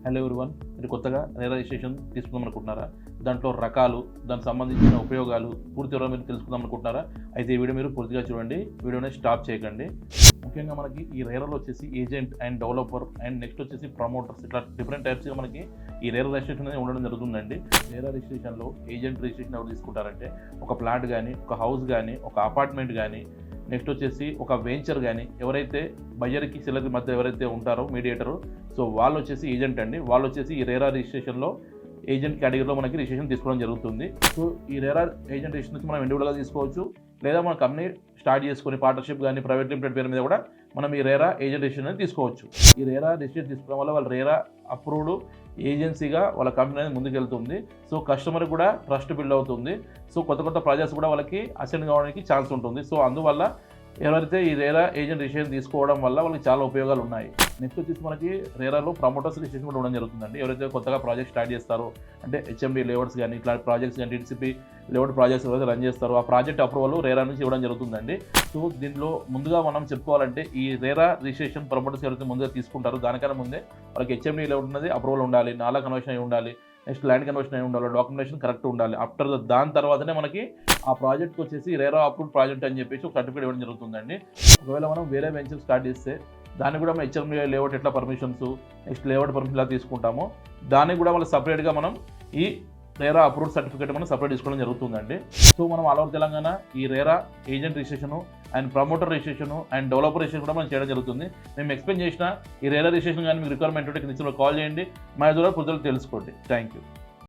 Hello everyone, మీరు కొత్తగా RERA registration తీసుకుందాం అనుకుంటున్నారా? దాంట్లో రకాలు, దానికి సంబంధించిన ఉపయోగాలు పూర్తి వివరాలు మీరు తెలుసుకుందాం అనుకుంటున్నారా? అయితే ఈ వీడియో మీరు పూర్తిగా చూడండి, వీడియోని స్టాప్ చేయకండి. ముఖ్యంగా మనకి ఈ రేరాలో వచ్చేసి agent and developer and next వచ్చేసి ప్రమోటర్స్, ఇట్లా డిఫరెంట్ టైప్స్గా మనకి ఈ రేరా రిజిస్ట్రేషన్ అనేది ఉండడం జరుగుతుందండి. రేరా రిజిస్ట్రేషన్లో ఏజెంట్ రిజిస్ట్రేషన్ ఎవరు తీసుకుంటారంటే, ఒక ప్లాట్ కానీ, ఒక హౌస్ కానీ, ఒక అపార్ట్మెంట్ కానీ, నెక్స్ట్ వచ్చేసి ఒక వెంచర్ కానీ, ఎవరైతే బయ్యర్కి సెల్లర్కి మధ్య ఎవరైతే ఉంటారో మీడియేటరు, సో వాళ్ళు వచ్చేసి ఏజెంట్ అండి. వాళ్ళు వచ్చేసి ఈ రేరా రిజిస్ట్రేషన్లో ఏజెంట్ కేటగిరీలో మనకి రిజిస్ట్రేషన్ తీసుకోవడం జరుగుతుంది. సో ఈ రేరా ఏజెంట్ రిజిస్ట్రేషన్ నుంచి మనం ఇండివిజువల్గా తీసుకోవచ్చు, లేదా మన కంపెనీ స్టార్ట్ చేసుకుని పార్ట్నర్షిప్ కానీ ప్రైవేట్ లిమిటెడ్ పేరు మీద కూడా మనం ఈ రేరా ఏజెంట్ రిజిస్ట్రేషన్ అనేది తీసుకోవచ్చు. ఈ రేరా రిజిస్ట్రేషన్ తీసుకోవడం వల్ల వాళ్ళ రేరా అప్రూవ్డ్ ఏజెన్సీగా వాళ్ళ కంపెనీ అనేది ముందుకెళ్తుంది. సో కస్టమర్ కూడా ట్రస్ట్ బిల్డ్ అవుతుంది. సో కొత్త కొత్త ప్రాజెక్ట్స్ కూడా వాళ్ళకి అసెండ్ కావడానికి ఛాన్స్ ఉంటుంది. సో అందువల్ల ఎవరైతే ఈ రేరా ఏజెంట్ రిజిస్ట్రేషన్ తీసుకోవడం వల్ల వాళ్ళకి చాలా ఉపయోగాలు ఉన్నాయి. నెక్స్ట్ వచ్చేసి మనకి రేరాలో ప్రమోటర్స్ రిజిస్ట్రేషన్ కూడా ఉండడం జరుగుతుందండి. ఎవరైతే కొత్తగా ప్రాజెక్ట్ స్టార్ట్ చేస్తారో, అంటే హెచ్ఎండి లేఅవుట్స్ కానీ ఇట్లాంటి ప్రాజెక్ట్స్ కానీ, టీడీసీపీ లేఅవుట్ ప్రాజెక్ట్స్ ఎవరైతే రన్ చేస్తారో ఆ ప్రాజెక్ట్ అప్రూవల్ రేరా నుంచి ఇవ్వడం జరుగుతుందండి. సో దీంట్లో ముందుగా మనం చెప్పుకోవాలంటే, ఈ రేరా రిజిస్ట్రేషన్ ప్రమోటర్స్ ఎవరైతే ముందుగా తీసుకుంటారో దానికన్నా ముందే వాళ్ళకి హెచ్ఎండి లేఅవుట్ ఉన్నది అప్రూవల్ ఉండాలి, నాలా కన్వర్షన్ అయి ఉండాలి, నెక్స్ట్ ల్యాండ్ కన్వర్షన్ అయి ఉండాలి, డాక్యుమెంటేషన్ కరెక్ట్ ఉండాలి. ఆఫ్టర్ దాని తర్వాతనే మనకి ఆ ప్రాజెక్ట్కి వచ్చేసి రేరా అప్రూవ్డ్ ప్రాజెక్ట్ అని చెప్పేసి ఒక సర్టిఫికేట్ ఇవ్వడం జరుగుతుందండి. ఒకవేళ మనం వేరే వెంచర్ స్టార్ట్ చేస్తే దాన్ని కూడా మనం హెచ్ఎండి లేఅవుట్ ఎట్లా పర్మిషన్స్, నెక్స్ట్ లేఅవుట్ పర్మిషన్ ఎలా తీసుకుంటామో దానికి కూడా మనం సపరేట్గా మనం ఈ రేరా అప్రూవ్డ్ సర్టిఫికేట్ మనం సపరేట్ తీసుకోవడం జరుగుతుందండి. సో మనం ఆల్ ఓవర్ తెలంగాణ ఈ RERA agent registration and promoter registration and developer registration కూడా మనం చేయడం జరుగుతుంది. మేము ఎక్స్ప్లెయిన్ చేసిన ఈ రేరా రిజిస్ట్రేషన్ కానీ మీకు రిక్వైర్మెంట్ ఉంటే కింద కాల్ చేయండి, మా ద్వారా పూర్తిగా తెలుసుకోండి. Thank you.